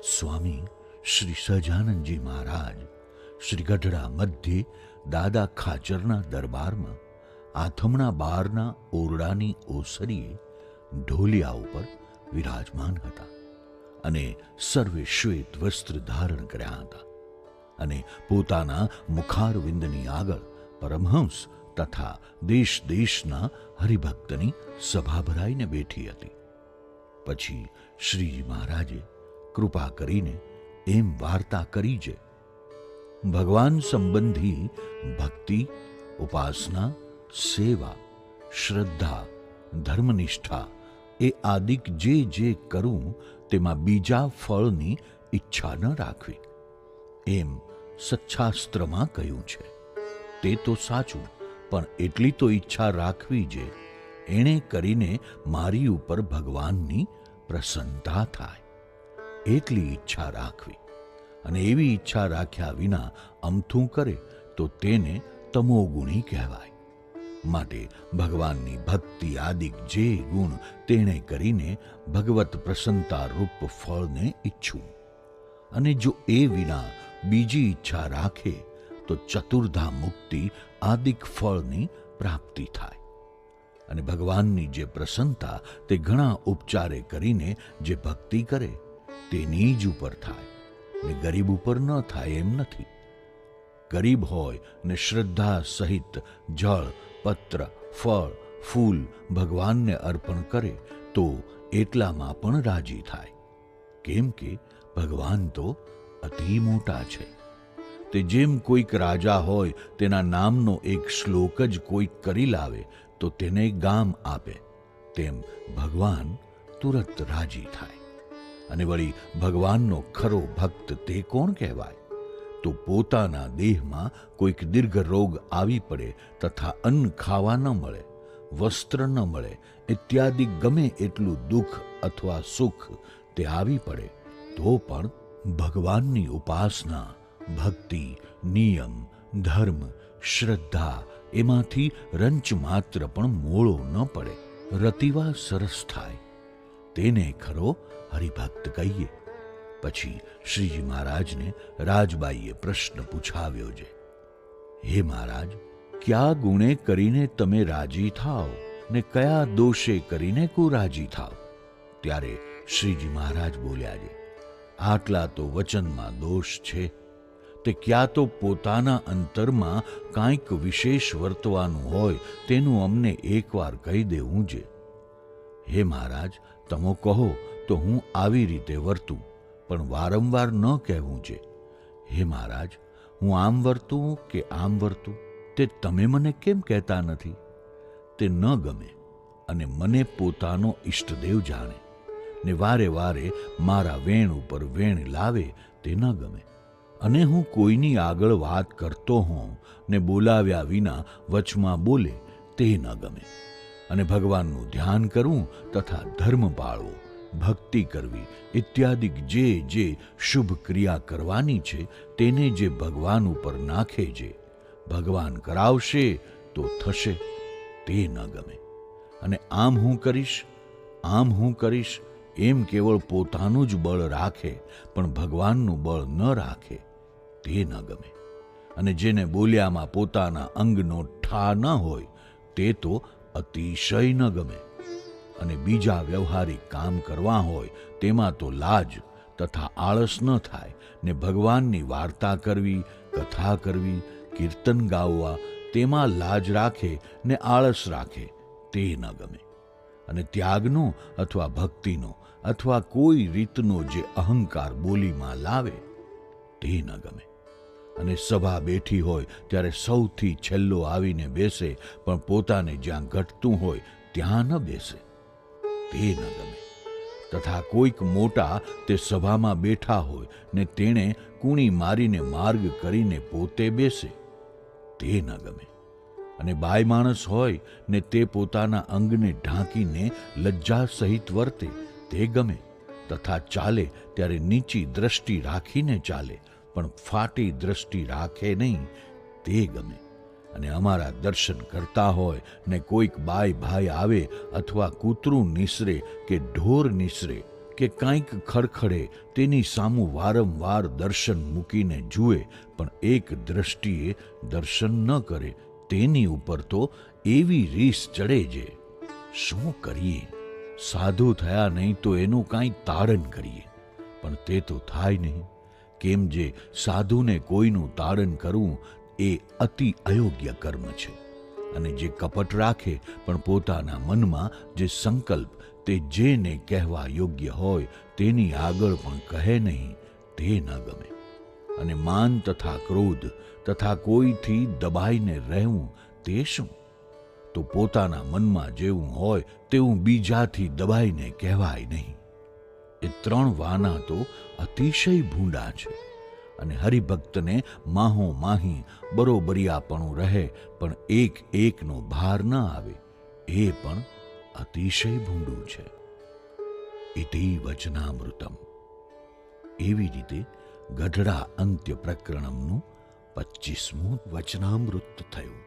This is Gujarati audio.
સ્વામી શ્રી સહજાનંદજી મહારાજ શ્રી ગઢડા મધ્યે દાદા ખાચરના દરબારમાં આથમણા બહારના ઓરડાની ઓસરીએ ઢોલિયા ઉપર વિરાજમાન હતા અને સર્વે શ્વેત વસ્ત્ર ધારણ કર્યા હતા અને પોતાના મુખારવિંદની આગળ પરમહંસ તથા દેશ દેશના હરિભક્તની સભા ભરાઈને બેઠી હતી. પછી શ્રીજી મહારાજે કૃપા કરીને એમ વાર્તા કરી છે, ભગવાન સંબંધી ભક્તિ, ઉપાસના, સેવા, શ્રદ્ધા, ધર્મનિષ્ઠા એ આદિક જે જે કરું તેમાં બીજા ફળની ઈચ્છા ન રાખવી, એમ સચ્છાસ્ત્રમાં કહ્યું છે. તે તો સાચું, પણ એટલી તો ઈચ્છા રાખવી જે એણે કરીને મારી ઉપર ભગવાનની પ્રસન્નતા થાય, એટલી ઈચ્છા રાખવી. અને એવી ઈચ્છા રાખ્યા વિના અમથું કરે તો તેને તમોગુણી કહેવાય. માટે ભગવાનની ભક્તિ આદિક જે ગુણ તેણે કરીને ભગવત પ્રસન્નતા રૂપ ફળને ઈચ્છું. અને જો એ વિના બીજી ઈચ્છા રાખે તો ચતુર્ધા મુક્તિ આદિક ફળની પ્રાપ્તિ થાય. અને ભગવાનની જે પ્રસન્નતા તે ઘણા ઉપચારે કરીને જે ભક્તિ કરે તેની જ ઉપર થાય ને ગરીબ ઉપર ન થાય એમ નથી. ગરીબ હોય ને શ્રદ્ધા સહિત જળ, પત્ર, ફળ, ફૂલ ભગવાનને અર્પણ કરે તો એટલામાં પણ રાજી થાય, કેમ કે ભગવાન તો અતિ મોટા છે. તે જેમ કોઈક રાજા હોય તેના નામનો એક શ્લોક જ કોઈક કરી લાવે તો તેને ગામ આપે, તેમ ભગવાન તુરત રાજી થાય. અને વળી ભગવાનનો ખરો ભક્ત તે કોણ કહેવાય? તો પોતાના દેહમાં કોઈક દીર્ઘ રોગ આવી પડે તથા અન્ન ખાવા ન મળે, વસ્ત્ર ન મળે ઇત્યાદિ ગમે એટલું દુઃખ અથવા સુખ તે આવી પડે તો પણ ભગવાનની ઉપાસના, ભક્તિ, નિયમ, ધર્મ, શ્રદ્ધા એમાંથી રંચ માત્ર પણ મોળો ન પડે, રતિવા સરસ થાય, તેને ખરો હરિભક્ત કહીએ. પછી શ્રીજી મહારાજને રાજબાઈએ પ્રશ્ન પૂછાવ્યો છે, હે મહારાજ, કયા ગુણે કરીને તમે રાજી થાવ ને કયા દોષે કરીને કુરાજી થાવ? ત્યારે શ્રીજી મહારાજ બોલ્યા છે, આટલા તો વચનમાં દોષ છે, તે ક્યાં તો પોતાના અંતરમાં કાંઈક વિશેષ વર્તવાનું હોય તેનું અમને એકવાર કહી દેવું છે. હે મહારાજ, તમો કહો તો હું આવી રીતે વર્તું, પણ વારંવાર ન કહેવું છે. હે મહારાજ, હું આમ વર્તું કે આમ વર્તું તે તમે મને કેમ કહેતા નથી? તે ન ગમે અને મને પોતાનો ઈષ્ટદેવ જાણે ને વારે વારે મારા વેણ ઉપર વેણ લાવે તે ન ગમે. અને હું કોઈની આગળ વાત કરતો હોઉં ને બોલાવ્યા વિના વચમાં બોલે તે ન ગમે. અને ભગવાનનું ધ્યાન કરવું તથા ધર્મ પાળવો, ભક્તિ કરવી ઇત્યાદિ જે જે શુભ ક્રિયા કરવાની છે તેને જે ભગવાન ઉપર નાખે છે, ભગવાન કરાવશે તો થશે, તે ન ગમે. અને આમ હું કરીશ, આમ હું કરીશ એમ કેવળ પોતાનું જ બળ રાખે પણ ભગવાનનું બળ ન રાખે તે ન ગમે. અને જેને બોલ્યામાં પોતાના અંગનો ઠા ન હોય તે તો અતિશય ન ગમે. અને બીજા વ્યવહારિક કામ કરવા હોય તેમાં તો લાજ તથા આળસ ન થાય ને ભગવાનની વાર્તા કરવી, કથા કરવી, કીર્તન ગાવવા તેમાં લાજ રાખે ને આળસ રાખે તે ન ગમે. અને ત્યાગનો અથવા ભક્તિનો અથવા કોઈ રીતનો જે અહંકાર બોલીમાં લાવે તે ન ગમે. અને સભા બેઠી હોય ત્યારે સૌથી છેલ્લો આવીને બેસે પણ પોતાને જ્યાં ઘટતું હોય ત્યાં ન બેસે તે ન ગમે. તથા કોઈક મોટા તે સભામાં બેઠા હોય ને તેણે કૂણી મારીને માર્ગ કરીને પોતે બેસે તે ન ગમે. અને બાય માણસ હોય ને તે પોતાના અંગને ઢાંકીને લજ્જા સહિત વર્તે તે ગમે. તથા ચાલે ત્યારે નીચી દ્રષ્ટિ રાખીને ચાલે પણ ફાટી દ્રષ્ટિ રાખે નહીં તે ગમે. અને અમારા દર્શન કરતા હોય ને કોઈક બાય ભાઈ આવે અથવા કૂતરું નિસરે કે ઢોર નિસરે કે કાંઈક ખડખડે તેની સામું વારંવાર દર્શન મૂકીને જુએ પણ એક દ્રષ્ટિએ દર્શન ન કરે, તેની ઉપર તો એવી રીસ ચડે જે શું કરીએ? સાધુ થયા નહીં તો એનું કાંઈ તાડન કરીએ, પણ તે તો થાય નહીં. કેમ જે સાધુને કોઈનું તાડન કરવું એ અતિ અયોગ્ય કર્મ છે. અને જે કપટ રાખે પણ પોતાના મનમાં જે સંકલ્પ તે જેને કહેવા યોગ્ય હોય તેની આગળ પણ કહે નહીં, તે ન ગમે. અને માન તથા ક્રોધ તથા કોઈથી દબાઈને રહેવું તે શું? તો પોતાના મનમાં જેવું હોય તેવું બીજાથી દબાઈને કહેવાય નહીં. એ 3 વાના તો અતિશય ભૂંડા છે. અને હરિભક્તને માહો માહી બરોબરિયાપણું રહે પણ એક એકનો ભાર ન આવે, એ પણ અતિશય ભૂંડું છે. ઇતિ વચનામૃતમ. એવી રીતે ગઢડા અંત્ય પ્રકરણમનું 25મું વચનામૃત થયું.